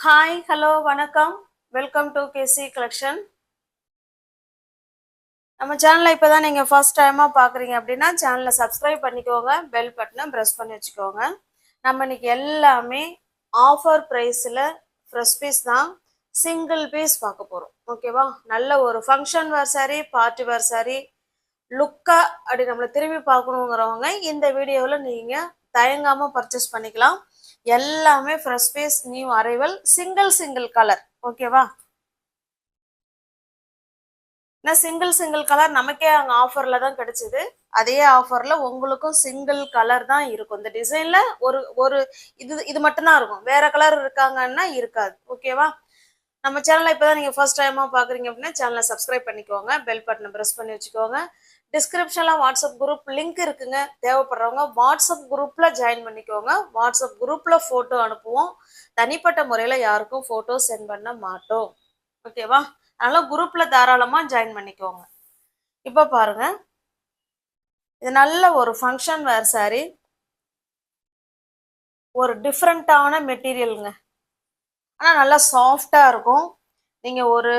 Hi hello வணக்கம். Welcome to KC collection. நம்ம சேனலை இப்போ தான் நீங்கள் ஃபர்ஸ்ட் டைமாக பார்க்குறீங்க அப்படின்னா சேனலை சப்ஸ்கிரைப் பண்ணிக்கோங்க, பெல் பட்டனை ப்ரெஸ் பண்ணி வச்சுக்கோங்க. நம்ம இன்னைக்கு எல்லாமே ஆஃபர் ப்ரைஸில் ஃப்ரெஷ் பீஸ் தான், சிங்கிள் பீஸ் பார்க்க போகிறோம். ஓகேவா? நல்ல ஒரு function wear saree, party wear saree, லுக்கா அப்படி நம்மளை திரும்பி பார்க்கணுங்கிறவங்க இந்த வீடியோவில் நீங்கள் தயங்காமல் பர்ச்சேஸ் பண்ணிக்கலாம். எல்லாமே fresh piece, new arrival, single colour. ஓகேவா? சிங்கிள் கலர் நமக்கே அங்கே ஆஃபரில் தான் கிடைச்சிது. அதே ஆஃபரில் உங்களுக்கும் சிங்கிள் கலர் தான் இருக்கும். இந்த டிசைனில் ஒரு ஒரு இது மட்டும்தான் இருக்கும், வேற கலர் இருக்காங்கன்னா இருக்காது. ஓகேவா? நம்ம சேனலை இப்போ தான் நீங்கள் ஃபர்ஸ்ட் டைமாக பார்க்குறீங்க அப்படின்னா சேனலை சப்ஸ்கிரைப் பண்ணிக்கோங்க, பெல் பட்டனை ப்ரெஸ் பண்ணி வச்சுக்கோங்க. டிஸ்கிரிப்ஷனில் வாட்ஸ்அப் குரூப் லிங்க் இருக்குங்க. தேவைப்படுறவங்க வாட்ஸ்அப் குரூப்பில் ஜாயின் பண்ணிக்கோங்க. வாட்ஸ்அப் குரூப்பில் ஃபோட்டோ அனுப்புவோம். தனிப்பட்ட முறையில் யாருக்கும் ஃபோட்டோ சென்ட் பண்ண மாட்டோம். ஓகேவா? அதனால குரூப்ல தாராளமா ஜாயின் பண்ணிக்கோங்க. இப்ப பாருங்க, இது நல்ல ஒரு ஃபங்க்ஷன் வேர் சாரி, ஒரு டிஃப்ரெண்டான மெட்டீரியலுங்க. ஆனா நல்லா சாஃப்டா இருக்கும். நீங்க ஒரு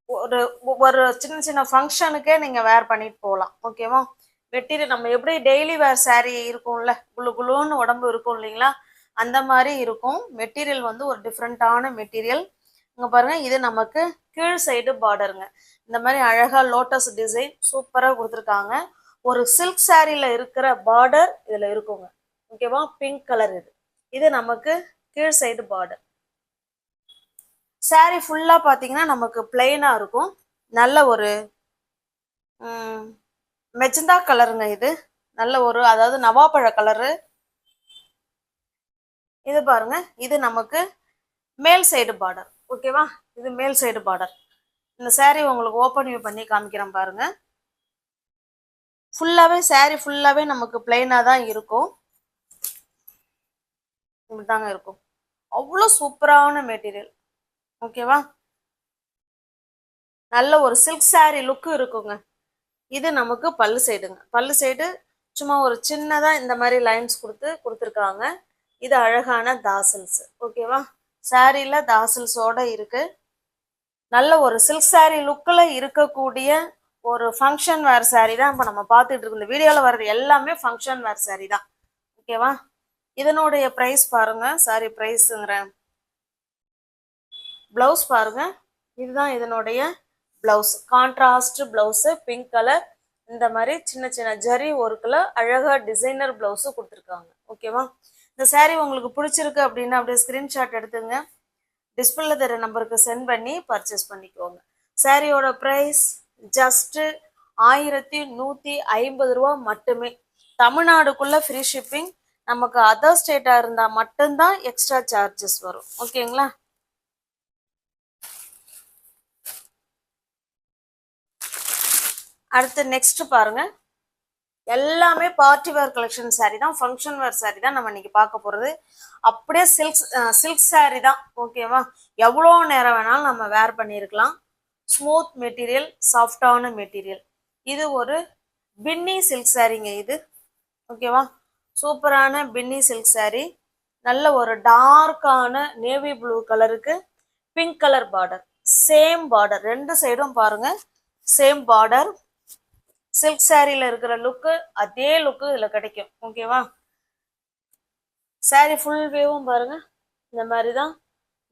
ஒரு ஒரு சின்ன சின்ன ஃபங்க்ஷனுக்கே நீங்க வேர் பண்ணிட்டு போகலாம். ஓகேவா? மெட்டீரியல் நம்ம எப்படி டெய்லி வேர் சாரி இருக்கும்ல, குளு குளுன்னு உடம்பு இருக்கும் இல்லைங்களா, அந்த மாதிரி இருக்கும். மெட்டீரியல் வந்து ஒரு டிஃப்ரெண்டான மெட்டீரியல். இங்க பாருங்க, இது நமக்கு கீழ் சைடு பார்டருங்க. இந்த மாதிரி அழகா லோட்டஸ் டிசைன் சூப்பரா கொடுத்துருக்காங்க. ஒரு சில்க் சாரியில இருக்கிற பார்டர் இதுல இருக்குங்க. ஓகேவா? பிங்க் கலர் இது. இது நமக்கு கீழ் சைடு பார்டர். சாரி ஃபுல்லா பாத்தீங்கன்னா நமக்கு பிளெயினா இருக்கும். நல்ல ஒரு மெஜந்தா கலருங்க இது. நல்ல ஒரு, அதாவது நவாப்பழ கலரு. இது பாருங்க, இது நமக்கு மேல் சைடு பார்டர். ஓகேவா? இது மேல் சைடு பார்டர். இந்த சாரி உங்களுக்கு ஓப்பன் வியூ பண்ணி காமிக்கிறேன் பாருங்க. ஃபுல்லாவே சாரி ஃபுல்லாவே நமக்கு பிளெயினா தான் இருக்கும். இப்படிதாங்க இருக்கும். அவ்வளோ சூப்பரான மெட்டீரியல். ஓகேவா? நல்ல ஒரு சில்க் சாரி லுக்கு இருக்குங்க. இது நமக்கு பல்லு சைடுங்க. பல்லு சைடு சும்மா ஒரு சின்னதா இந்த மாதிரி லைன்ஸ் கொடுத்துருக்காங்க. இது அழகான தாசல்ஸ். ஓகேவா? சாரியில தாசல்ஸோட இருக்கு. நல்ல ஒரு சில்க் சாரி லுக்கில் இருக்கக்கூடிய ஒரு ஃபங்க்ஷன் வேர் சாரி தான் இப்போ நம்ம பார்த்துட்டு இருக்கோம். இந்த வீடியோவில் வர்றது எல்லாமே ஃபங்க்ஷன் வேர் சாரி தான். ஓகேவா? இதனுடைய ப்ரைஸ் பாருங்க. சாரி ப்ரைஸுங்கிறேன். ப்ளவுஸ் பாருங்க. இதுதான் இதனுடைய blouse. Contrast blouse, pink colour. இந்த மாதிரி சின்ன சின்ன ஜரி ஒர்க்கில் அழகாக டிசைனர் ப்ளவுஸு கொடுத்துருக்காங்க. ஓகேவா? இந்த சாரி உங்களுக்கு பிடிச்சிருக்கு அப்படின்னா அப்படியே ஸ்க்ரீன்ஷாட் எடுத்துங்க, டிஸ்பிளேல தர நம்பருக்கு சென்ட் பண்ணி பர்ச்சேஸ் பண்ணிக்கோங்க. சாரியோட ப்ரைஸ் ஜஸ்ட்டு 1150 ரூபா மட்டுமே. தமிழ்நாடுக்குள்ள ஃப்ரீ ஷிப்பிங். நமக்கு அதர் ஸ்டேட்டாக இருந்தால் மட்டும்தான் எக்ஸ்ட்ரா சார்ஜஸ் வரும். ஓகேங்களா? அடுத்து நெக்ஸ்ட் பாருங்க, எல்லாமே பார்ட்டி வேர் கலெக்ஷன் சாரி தான், ஃபங்க்ஷன் வேர் சாரி தான் நம்ம இன்னைக்கு பார்க்க போகிறது. அப்படியே சில்க் சாரி தான். ஓகேவா? எவ்வளோ நேரம் வேணாலும் நம்ம வேர் பண்ணியிருக்கலாம். ஸ்மூத் மெட்டீரியல், சாஃப்டான மெட்டீரியல். இது ஒரு பின்னி சில்க் சாரிங்க இது. ஓகேவா? சூப்பரான பின்னி சில்க் சாரி. நல்ல ஒரு டார்க்கான நேவி ப்ளூ கலருக்கு pink colour border. Same border ரெண்டு சைடும் பாருங்க, சேம் பார்டர். சில்க் சாரியில இருக்கிற லுக்கு அதே லுக்கு இதுல கிடைக்கும். ஓகேவா? சாரி ஃபுல் வியூவும் பாருங்க, இந்த மாதிரி தான்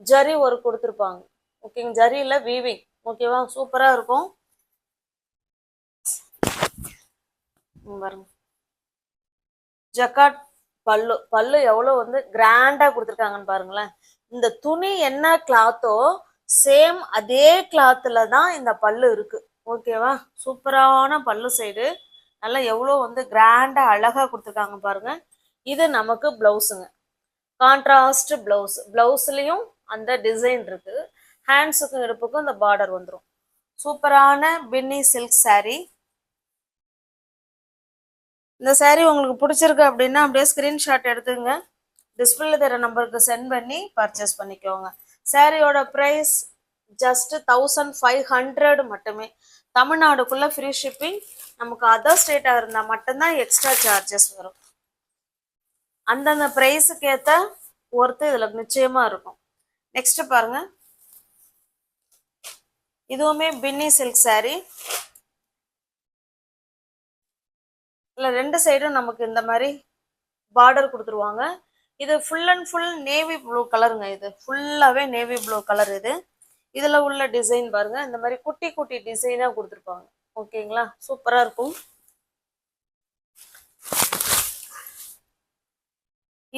ஜரி ஒர்க் கொடுத்துருப்பாங்க. ஓகேங்க, ஜரியில வீவிங். ஓகேவா? சூப்பரா இருக்கும் பாருங்க. ஜக்காட் பல்லு. பல்லு எவ்வளோ வந்து கிராண்டா கொடுத்துருக்காங்கன்னு பாருங்களேன். இந்த துணி என்ன கிளாத்தோ சேம் அதே கிளாத்ல தான் இந்த பல்லு இருக்கு. ஓகேவா? சூப்பரான பல்லு சைடு. நல்லா எவ்வளோ வந்து கிராண்டா அழகா கொடுத்துருக்காங்க பாருங்க. இது நமக்கு பிளவுஸுங்க. Contrast blouse. பிளவுஸ்லயும் அந்த டிசைன் இருக்கு. ஹேண்ட்ஸுக்கும் இடுப்புக்கும் இந்த பார்டர் வந்துடும். சூப்பரான பின்னி சில்க் சாரி. இந்த சாரி உங்களுக்கு பிடிச்சிருக்கு அப்படின்னா அப்படியே ஸ்கிரீன்ஷாட் எடுத்துங்க, டிஸ்பிளேல தர நம்பருக்கு சென்ட் பண்ணி பர்ச்சேஸ் பண்ணிக்கோங்க. சாரியோட ப்ரைஸ் ஜஸ்ட் 1500 மட்டுமே. தமிழ்நாடுக்குள்ள ஃப்ரீ ஷிப்பிங். நமக்கு அதர் ஸ்டேட்டாக இருந்தால் மட்டும்தான் எக்ஸ்ட்ரா சார்ஜஸ் வரும். அந்தந்த ப்ரைஸுக்கு ஏற்ற ஒர்த்து இதில் நிச்சயமாக இருக்கும். நெக்ஸ்ட் பாருங்க, இதுவுமே பின்னி சில்க் saree. இல்ல ரெண்டு சைடும் நமக்கு இந்த மாதிரி பார்டர் கொடுத்துருவாங்க. இது full and full navy blue கலருங்க. இது ஃபுல்லாவே நேவி ப்ளூ கலர். இதுல உள்ள டிசைன் பாருங்க, இந்த மாதிரி குட்டி குட்டி டிசைனா கொடுத்துருப்பாங்க. ஓகேங்களா, சூப்பரா இருக்கும்.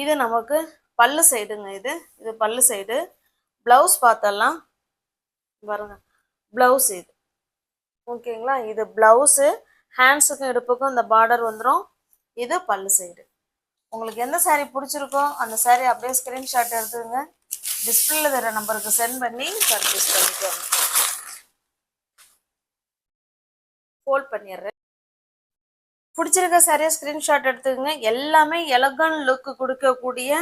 இது நமக்கு பல்லு சைடுங்க. இது பல்லு சைடு. பிளவுஸ் பார்த்தலாம் பாருங்க, பிளவுஸ் இது. ஓகேங்களா, இது பிளவுஸ். ஹேண்ட்ஸுக்கும் இடுப்புக்கும் இந்த பார்டர் வந்துடும். இது பல்லு சைடு. உங்களுக்கு எந்த saree பிடிச்சிருக்கோ அந்த saree அப்படியே ஸ்கிரீன்ஷாட் எடுத்துங்க, டிஸ்பிளேல தர நம்பருக்கு சென்ட் பண்ணி பர்ச்சேஸ் பண்ணிக்கோங்க. ஃபோல்ட் பண்ணிடுறேன். பிடிச்சிருக்க சாரியை ஸ்கிரீன்ஷாட் எடுத்துக்கங்க. எல்லாமே எலகன் லுக் கொடுக்கக்கூடிய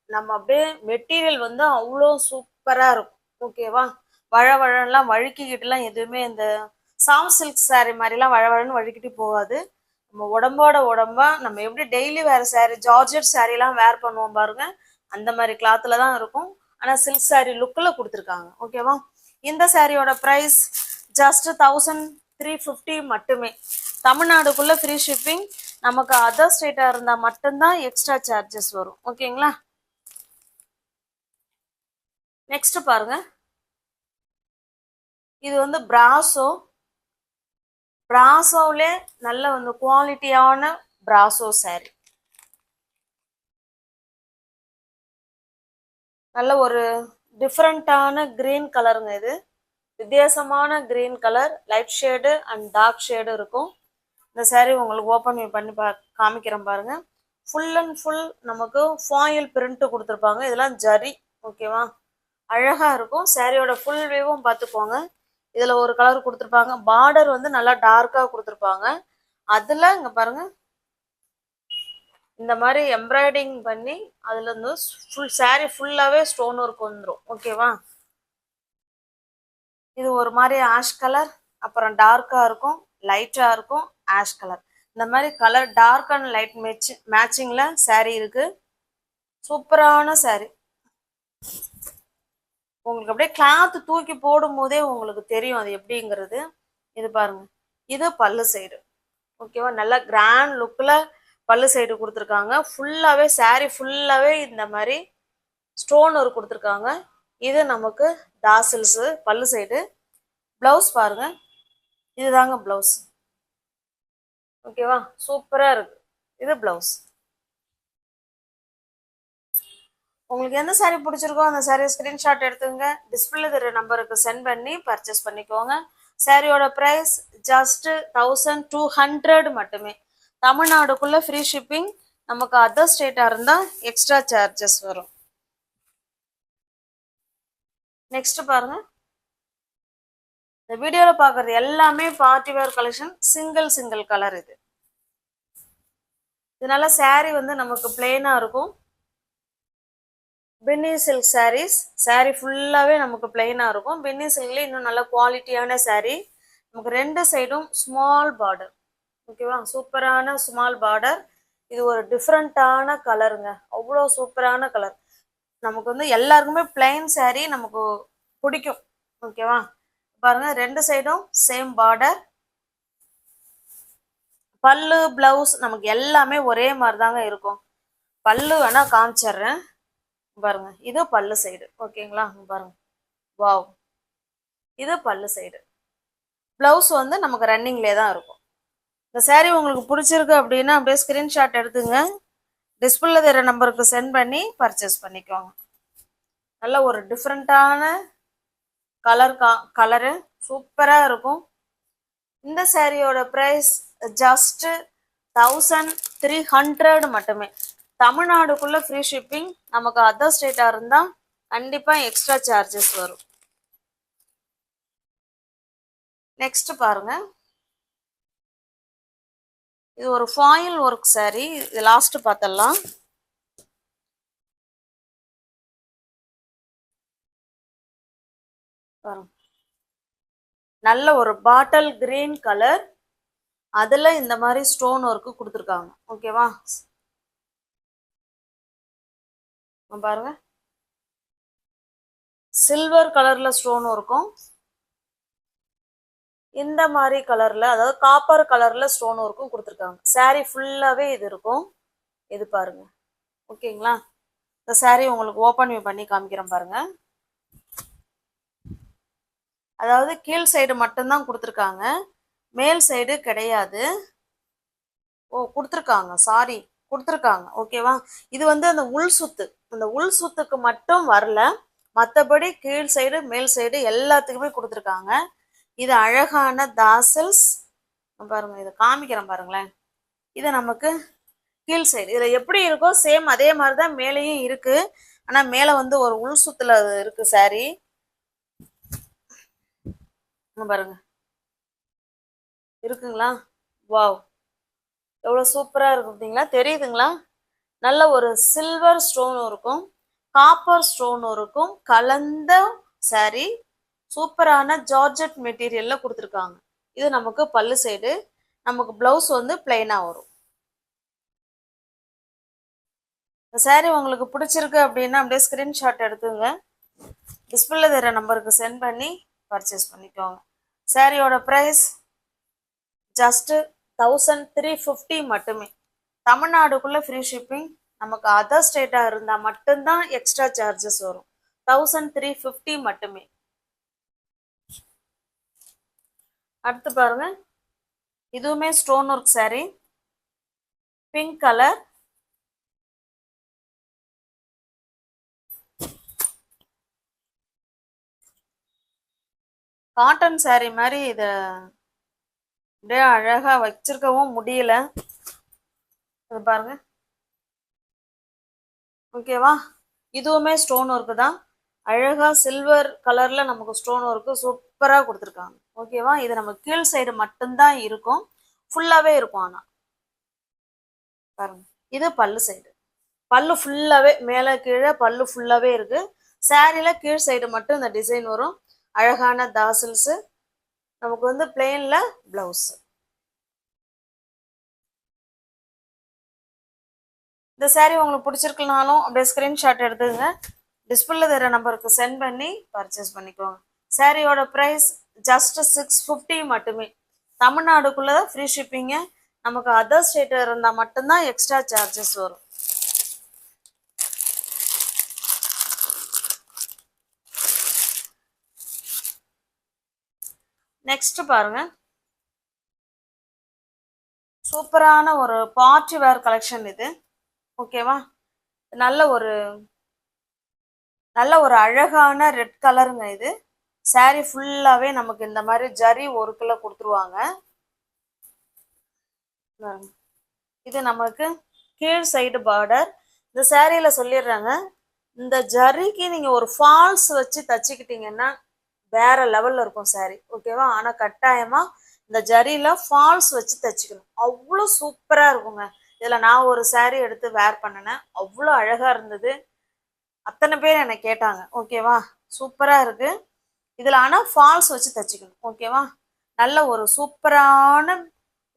நம்ம அப்படியே மெட்டீரியல் வந்து அவ்வளோ சூப்பரா இருக்கும். ஓகேவா, வழவழலாம் வழுக்கிக்கிட்டுலாம் எதுவுமே இந்த சாஃப்ட் சில்க் saree மாதிரிலாம் வழவழன்னு வழுக்கிட்டு போகாது. நம்ம உடம்போட உடம்பா நம்ம எப்படி டெய்லி வேற saree ஜார்ஜெட் சாரீலாம் வேர் பண்ணுவோம் பாருங்க, அந்த மாதிரி கிளாத்ல தான் இருக்கும். ஆனா சில்க் saree லுக்ல கொடுத்துருக்காங்க. ஓகேவா, இந்த சாரியோட பிரைஸ் ஜஸ்ட் 1350 மட்டுமே. தமிழ்நாடுக்குள்ள ஃப்ரீ ஷிப்பிங். நமக்கு அதர் ஸ்டேட்டா இருந்தா மட்டும்தான் எக்ஸ்ட்ரா சார்ஜஸ் வரும். ஓகேங்களா, நெக்ஸ்ட் பாருங்க, இது வந்து பிராசோ. பிராசோவிலே நல்ல வந்து குவாலிட்டியான பிராசோ saree. நல்ல ஒரு டிஃப்ரெண்டான கிரீன் கலருங்க. இது வித்தியாசமான green colour, light shade and dark shade இருக்கும். இந்த saree உங்களுக்கு ஓப்பன் பண்ணி காமிக்கிறேன் பாருங்க. ஃபுல் அண்ட் ஃபுல் நமக்கு ஃபாயில் பிரிண்ட் கொடுத்துருப்பாங்க. இதெல்லாம் ஜரி. ஓகேவா, அழகா இருக்கும். சாரியோட ஃபுல் வியூவும் பார்த்துக்கோங்க. இதுல ஒரு கலர் கொடுத்துருப்பாங்க. பார்டர் வந்து நல்லா டார்க்கா கொடுத்துருப்பாங்க. அதுல இங்க பாருங்க, இந்த மாதிரி எம்ப்ராய்டிங் பண்ணி அதுல இருந்து ஃபுல் saree ஃபுல்லாவே ஸ்டோன் ஒர்க் வந்துடும். ஓகேவா, இது ஒரு மாதிரி ஆஷ் கலர், அப்புறம் டார்க்கா இருக்கும், லைட்டா இருக்கும், ஆஷ் கலர். இந்த மாதிரி கலர் டார்க் அண்ட் லைட் மேட்சிங்ல saree இருக்கு. சூப்பரான saree. உங்களுக்கு அப்படியே கிளாத் தூக்கி போடும் போதே உங்களுக்கு தெரியும் அது எப்படிங்கிறது. இது பாருங்க, இது பல்லு சைடு. ஓகேவா, நல்ல கிராண்ட் லுக்ல பல்லு சைடு கொடுத்துருக்காங்க. ஃபுல்லாவே saree ஃபுல்லாவே இந்த மாதிரி ஸ்டோன் ஒர்க் கொடுத்துருக்காங்க. இது நமக்கு டாசில்ஸ் பல்லு சைடு. பிளவுஸ் பாருங்க, இதுதாங்க பிளவுஸ். ஓகேவா, சூப்பரா இருக்கு. இது பிளவுஸ். உங்களுக்கு எந்த saree பிடிச்சிருக்கோ அந்த saree ஸ்கிரீன்ஷாட் எடுத்துங்க, டிஸ்பிளே தர நம்பருக்கு சென்ட் பண்ணி பர்ச்சேஸ் பண்ணிக்கோங்க. சாரியோட பிரைஸ் ஜஸ்ட் 1200 மட்டுமே. தமிழ்நாடுக்குள்ள ஃப்ரீ ஷிப்பிங். நமக்கு அதர் ஸ்டேட்டா இருந்தா எக்ஸ்ட்ரா சார்ஜஸ் வரும். நெக்ஸ்ட் பாருங்க, இந்த வீடியோல பாக்குறது எல்லாமே party wear collection. Single colour. இதனால saree வந்து நமக்கு பிளெயினா இருக்கும். பின்னி சில்க் sarees. saree ஃபுல்லாவே நமக்கு பிளெயினா இருக்கும். பின்னி சில்க்ல இன்னும் நல்ல குவாலிட்டியான saree. நமக்கு ரெண்டு சைடும் ஸ்மால் பார்டர். ஓகேவா, சூப்பரான ஸ்மால் பார்டர். இது ஒரு டிஃப்ரெண்டான கலருங்க, அவ்வளோ சூப்பரான கலர். நமக்கு வந்து எல்லாருக்குமே பிளைன் saree நமக்கு பிடிக்கும். ஓகேவா, பாருங்க ரெண்டு சைடும் சேம் பார்டர். பல்லு பிளவுஸ் நமக்கு எல்லாமே ஒரே மாதிரி தாங்க இருக்கும். பல்லு வேணா காமிச்சிடுறேன் பாருங்க. இது பல்லு சைடு. ஓகேங்களா, பாருங்க. வாவ், இது பல்லு சைடு. பிளவுஸ் வந்து நமக்கு ரன்னிங்லேயே தான் இருக்கும். இந்த saree உங்களுக்கு பிடிச்சிருக்கு அப்படின்னா அப்படியே ஸ்கிரீன்ஷாட் எடுத்துங்க, டிஸ்பிளே தர நம்பருக்கு சென்ட் பண்ணி பர்ச்சேஸ் பண்ணிக்கோங்க. நல்ல ஒரு டிஃப்ரெண்டான கலரு சூப்பரா இருக்கும். இந்த சாரியோட பிரைஸ் ஜஸ்ட் 1300 மட்டுமே. தமிழ்நாடுக்குள்ள ஃப்ரீ ஷிப்பிங். நமக்கு அதர் ஸ்டேட்டா இருந்தா கண்டிப்பா எக்ஸ்ட்ரா சார்ஜஸ் வரும். நெக்ஸ்ட் பாருங்க, இது ஒரு ஃபாயில் ஒர்க் saree. இது லாஸ்ட் பார்த்தலாம். நல்ல ஒரு பாட்டில் கிரீன் கலர். அதுல இந்த மாதிரி ஸ்டோன் ஒர்க் கொடுத்துருக்காங்க. ஓகேவா, பாருங்க. சில்வர் கலர்ல ஸ்டோனும் இருக்கும், இந்த மாதிரி கலர்ல அதாவது காப்பர் கலர்ல ஸ்டோனும் இருக்கும் கொடுத்துருக்காங்க. saree ஃபுல்லாவே இது இருக்கும். இது பாருங்க. ஓகேங்களா? இந்த saree உங்களுக்கு ஓப்பன் பண்ணி காமிக்கிறேன் பாருங்க. அதாவது கீழ் சைடு மட்டும்தான் கொடுத்துருக்காங்க, மேல் சைடு கிடையாது. ஓ கொடுத்துருக்காங்க, சாரி கொடுத்துருக்காங்க. ஓகேவா? இது வந்து அந்த உள் சுத்து, அந்த உள் சுத்துக்கு மட்டும் வரல, மற்றபடி கீழ் சைடு மேல் சைடு எல்லாத்துக்குமே கொடுத்துருக்காங்க. இது அழகான தாசல்ஸ் பாருங்க, இதை காமிக்கிறேன் பாருங்களேன். இது நமக்கு கீழ் சைடு, இதுல எப்படி இருக்கோ சேம் அதே மாதிரிதான் மேலேயும் இருக்கு. ஆனா மேல வந்து ஒரு உள் சுத்துல இருக்கு saree. பாருங்க இருக்குங்களா? வாவ், எவ்வளவு சூப்பரா இருக்கு பார்த்தீங்களா? தெரியுதுங்களா? நல்ல ஒரு சில்வர் ஸ்டோனும் இருக்கும், காப்பர் ஸ்டோனும் இருக்கும், கலந்த saree. சூப்பரான ஜார்ஜெட் மெட்டீரியல்ல கொடுத்துருக்காங்க. இது நமக்கு பல்லு சைடு. நமக்கு பிளவுஸ் வந்து பிளைனா வரும். இந்த saree உங்களுக்கு பிடிச்சிருக்கு அப்படின்னா அப்படியே ஸ்கிரீன்ஷாட் எடுத்துங்க, டிஸ்பிளேல தர நம்பருக்கு சென்ட் பண்ணி பர்ச்சேஸ் பண்ணிக்கோங்க. சாரியோட ப்ரைஸ் ஜஸ்ட் 1350 மட்டுமே. தமிழ்நாடுக்குள்ள ஃப்ரீ ஷிப்பிங். நமக்கு அதர் ஸ்டேட்டாக இருந்தால் மட்டும்தான் எக்ஸ்ட்ரா சார்ஜஸ் வரும். 1350 மட்டுமே. அடுத்து பாருங்க, இதுவுமே stone work saree, pink colour. Cotton saree மாதிரி இதை அப்படியே அழகா வச்சிருக்கவும் முடியல. இது பாருங்க. ஓகேவா? இதுவுமே ஸ்டோன் ஒர்க்கு தான், அழகா சில்வர் கலர்ல நமக்கு ஸ்டோன் ஒர்க்கு சூப்பரா கொடுத்துருக்காங்க. ஓகேவா? இது நம்ம கீழ் சைடு மட்டும்தான் இருக்கும், ஃபுல்லாவே இருக்கும். ஆனா பாருங்க, இது பல்லு சைடு. பல்லு ஃபுல்லாவே மேல கீழே பல்லு ஃபுல்லாவே இருக்கு. சாரியில கீழ் சைடு மட்டும் இந்த டிசைன் வரும். அழகான தாசில்ஸ். நமக்கு வந்து பிளெயின்ல பிளவுஸ். இந்த saree உங்களுக்கு பிடிச்சிருக்கனாலும் அப்படியே ஸ்கிரீன்ஷாட் எடுத்துங்க, டிஸ்பிளேல தர நம்பருக்கு சென்ட் பண்ணி பர்ச்சேஸ் பண்ணிக்கோங்க. சாரியோட ப்ரைஸ் ஜஸ்ட் 650 மட்டுமே. தமிழ்நாடுக்குள்ள ஃப்ரீ ஷிப்பிங்கு. நமக்கு அதர் ஸ்டேட் இருந்தால் மட்டும்தான் எக்ஸ்ட்ரா சார்ஜஸ் வரும். நெக்ஸ்ட் பாருங்க, சூப்பரான ஒரு பார்ட்டி வேர் கலெக்ஷன் இது. ஓகேவா? நல்ல ஒரு அழகான ரெட் கலருங்க இது. saree ஃபுல்லாவே நமக்கு இந்த மாதிரி ஜரி ஒர்க்ல கொடுத்துருவாங்க. இது நமக்கு கீழ் சைடு பார்டர். இந்த சாரியில சொல்லிடுறாங்க, இந்த ஜரிக்கு நீங்க ஒரு ஃபால்ஸ் வச்சு தச்சுக்கிட்டீங்கன்னா வேற லெவல்ல இருக்கும் saree. ஓகேவா? ஆனா கட்டாயமா இந்த ஜரியில ஃபால்ஸ் வச்சு தச்சுக்கணும், அவ்வளோ சூப்பரா இருக்குங்க. இதுல நான் ஒரு saree எடுத்து வேர் பண்ணினேன், அவ்வளோ அழகா இருந்தது. அத்தனை பேர் என்னை கேட்டாங்க. ஓகேவா? சூப்பரா இருக்கு. இதுல ஆனா ஃபால்ஸ் வச்சு தச்சுக்கணும். ஓகேவா? நல்ல ஒரு சூப்பரான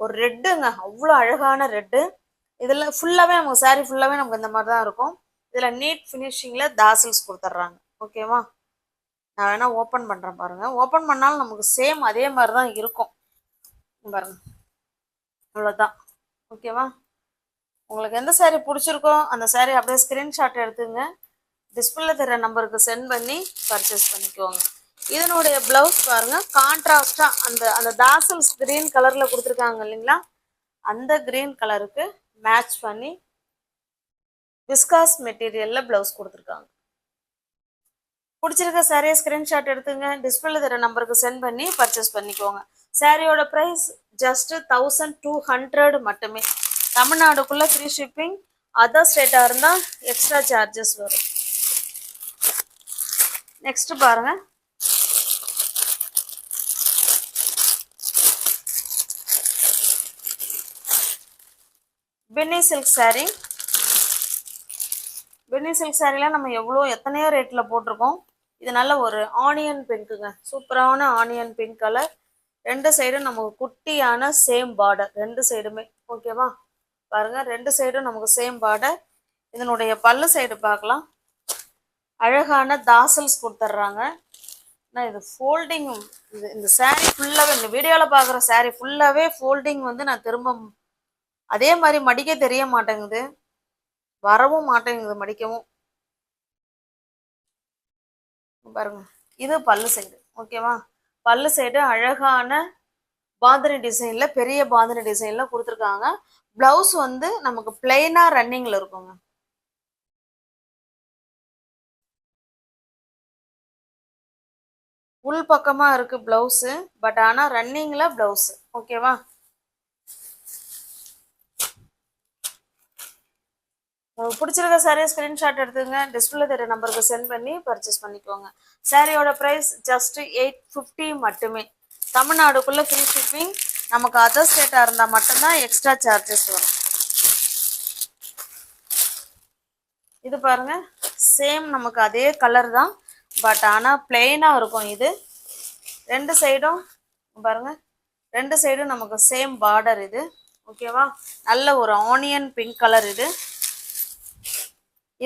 ஒரு ரெட்டுங்க, அவ்வளோ அழகான ரெட்டு. இதுல ஃபுல்லாவே நமக்கு saree ஃபுல்லாவே நமக்கு இந்த மாதிரி தான் இருக்கும். இதுல நீட் ஃபினிஷிங்ல தாசில்ஸ் கொடுத்துட்றாங்க. ஓகேவா? நான் வேணா ஓப்பன் பண்றேன் பாருங்க. ஓப்பன் பண்ணாலும் நமக்கு சேம் அதே மாதிரி தான் இருக்கும் பாருங்க. அவ்வளோதான். ஓகேவா? உங்களுக்கு எந்த saree பிடிச்சிருக்கோ அந்த saree அப்படியே ஸ்கிரீன்ஷாட் எடுத்துங்க, டிஸ்பிளேல தர நம்பருக்கு சென்ட் பண்ணி பர்ச்சேஸ் பண்ணிக்கோங்க. இதனுடைய பிளவுஸ் பாருங்க, கான்ட்ராஸ்டா அந்த தாசல்ஸ் கிரீன் கலர்ல கொடுத்துருக்காங்க இல்லைங்களா, அந்த கிரீன் கலருக்கு மேட்ச் பண்ணி விஸ்காஸ் மெட்டீரியல்ல பிளவுஸ் கொடுத்துருக்காங்க. பிடிச்சிருக்க சாரியை ஸ்கிரீன்ஷாட் எடுத்துங்க, டிஸ்பிளேல தர நம்பருக்கு சென்ட் பண்ணி பர்ச்சேஸ் பண்ணிக்கோங்க. சாரியோட ப்ரைஸ் ஜஸ்ட் 1200 மட்டுமே. தமிழ்நாடுக்குள்ள ஃப்ரீ ஷிப்பிங். அதர் ஸ்டேட்டா இருந்தா எக்ஸ்ட்ரா சார்ஜஸ் வரும். நெக்ஸ்ட் பாருங்க, பின்னி சில்க் saree. பின்னி சில்க் சாரிலாம் நம்ம எத்தனையோ ரேட்ல போட்டிருக்கோம். இது நல்ல ஒரு ஆனியன் பிங்க்குங்க, சூப்பரான ஆனியன் பிங்க் கலர். ரெண்டு சைடும் நமக்கு குட்டியான சேம் பார்டர், ரெண்டு சைடுமே. ஓகேவா? பாருங்க, ரெண்டு சைடும் நமக்கு சேம் பார்டர். இதனுடைய பல்லு சைடு பார்க்கலாம். அழகான தாசல்ஸ் கொடுத்துட்றாங்க. நான் இது ஃபோல்டிங், இந்த saree ஃபுல்லாகவே, இந்த வீடியோவில் பார்க்குற saree ஃபுல்லாகவே ஃபோல்டிங் வந்து நான் திரும்ப அதே மாதிரி மடிக்க தெரிய மாட்டேங்குது, வரவும் மாட்டேங்குது மடிக்கவும். பாருங்க, இது பல்லு சைடு. ஓகேவா, பல்லு சைடு அழகான பாந்தினி டிசைன்ல, பெரிய பாந்தினி டிசைன்ல கொடுத்துருக்காங்க. பிளவுஸ் வந்து நமக்கு பிளெயினா ரன்னிங்ல இருக்குங்க. உள் பக்கமா இருக்கு பிளவுஸ், பட் ஆனா ரன்னிங்ல பிளவுஸ். ஓகேவா, உங்களுக்கு பிடிச்சிருக்க சாரியை ஸ்கிரீன்ஷாட் எடுத்துங்க, டிஸ்பிளே தெரிய நம்பருக்கு சென்ட் பண்ணி பர்ச்சேஸ் பண்ணிக்கோங்க. சாரியோட ப்ரைஸ் ஜஸ்ட் 850 மட்டுமே. தமிழ்நாடுக்குள்ள ஃப்ரீ ஷிப்பிங். நமக்கு அதர் ஸ்டேட்டாக இருந்தால் மட்டும்தான் எக்ஸ்ட்ரா சார்ஜஸ் வரும். இது பாருங்க, சேம் நமக்கு அதே கலர் தான், பட் ஆனால் பிளெயினாக இருக்கும். இது ரெண்டு சைடும் பாருங்க, ரெண்டு சைடும் நமக்கு சேம் பார்டர். இது ஓகேவா, நல்ல ஒரு ஆனியன் பிங்க் கலர்.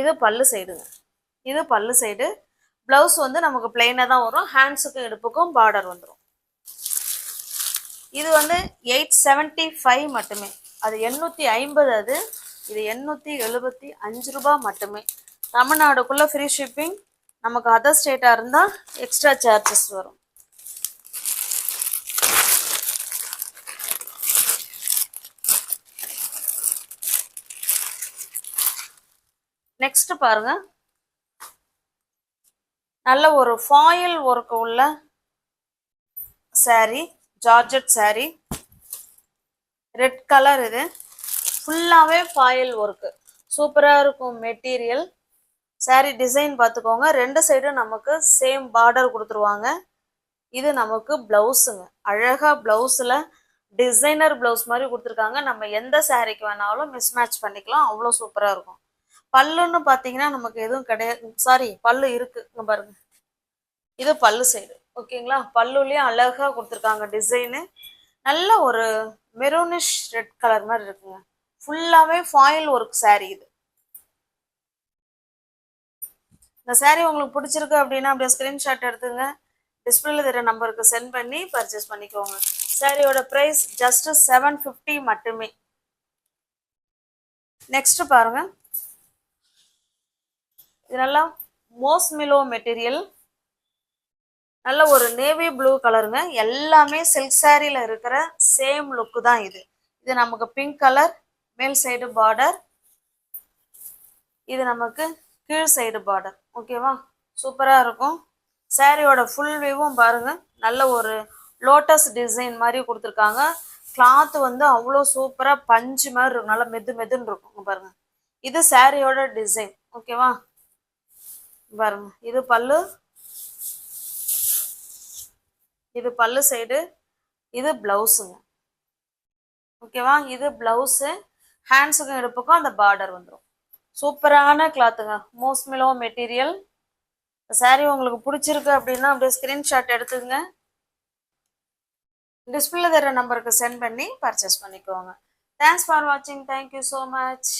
இது பல்லு சைடுங்க. இது பல்லு சைடு. பிளவுஸ் வந்து நமக்கு பிளெயினாக தான் வரும், ஹேண்ட்ஸுக்கும் இடுப்புக்கும் பார்டர் வந்துடும். இது வந்து 875 மட்டுமே. அது 850, அது இது 875 ரூபாய் மட்டுமே. தமிழ்நாடுக்குள்ள ஃப்ரீ ஷிப்பிங். நமக்கு அதர் ஸ்டேட்டாக இருந்தால் எக்ஸ்ட்ரா சார்ஜஸ் வரும். நெக்ஸ்ட் பாருங்க, நல்ல ஒரு ஃபாயில் ஒர்க் உள்ள saree, georgette saree, red colour. இது ஃபுல்லாகவே ஃபாயில் ஒர்க்கு, சூப்பராக இருக்கும் மெட்டீரியல். saree டிசைன் பார்த்துக்கோங்க, ரெண்டு சைடும் நமக்கு சேம் பார்டர் கொடுத்துருவாங்க. இது நமக்கு பிளவுஸுங்க. அழகாக பிளவுஸில் டிசைனர் பிளவுஸ் மாதிரி கொடுத்துருக்காங்க. நம்ம எந்த சாரீக்கு வேணாலும் மிஸ்மேட்ச் பண்ணிக்கலாம், அவ்வளோ சூப்பராக இருக்கும். பல்லுன்னு பார்த்தீங்கன்னா நமக்கு எதுவும் கிடையாது, சாரி பல்லு இருக்கு பாருங்க. இது பல்லு சைடு. ஓகேங்களா, பல்லுலேயும் அழகாக கொடுத்துருக்காங்க டிசைனு. நல்ல ஒரு மெரூனிஷ் ரெட் கலர் மாதிரி இருக்குங்க. ஃபுல்லாகவே ஃபாயில் ஒர்க் saree. இது இந்த saree உங்களுக்கு பிடிச்சிருக்கு அப்படின்னா அப்படியே ஸ்க்ரீன்ஷாட் எடுத்துங்க, டிஸ்பிளேல தெரிய நம்பருக்கு சென்ட் பண்ணி பர்ச்சேஸ் பண்ணிக்கோங்க. சாரியோட ப்ரைஸ் ஜஸ்ட் 750 மட்டுமே. நெக்ஸ்ட் பாருங்க, இது நல்லா மோஸ்மிலோ மெட்டீரியல், நல்ல ஒரு நேவி ப்ளூ கலருங்க. எல்லாமே சில்க் சாரியில் இருக்கிற சேம் லுக்கு தான் இது. இது நமக்கு பிங்க் கலர், மேல் சைடு பார்டர். இது நமக்கு கீழ் சைடு பார்டர். ஓகேவா, சூப்பராக இருக்கும். சாரியோட ஃபுல் வியூவும் பாருங்க, நல்ல ஒரு லோட்டஸ் டிசைன் மாதிரி கொடுத்துருக்காங்க. கிளாத் வந்து அவ்வளோ சூப்பராக பஞ்சு மாதிரி இருக்கும், நல்லா மெது மெதுன்னு இருக்கும் பாருங்க. இது சாரியோட டிசைன். ஓகேவா, பாருங்க, இது பல்லு, இது பல்லு சைடு, இது பிளவுஸுங்க. ஓகேவா, இது பிளவுஸு, ஹேண்ட்ஸுக்கும் இடுப்புக்கும் அந்த பார்டர் வந்துடும். சூப்பரான கிளாத்துங்க, மோஸ்மிலோ மெட்டீரியல். சாரி உங்களுக்கு பிடிச்சிருக்கு அப்படின்னா அப்படியே ஸ்கிரீன்ஷாட் எடுத்துங்க, டிஸ்பிளே தர நம்பருக்கு சென்ட் பண்ணி பர்ச்சேஸ் பண்ணிக்கோங்க. தேங்க்ஸ் ஃபார் வாட்சிங். Thank you so much.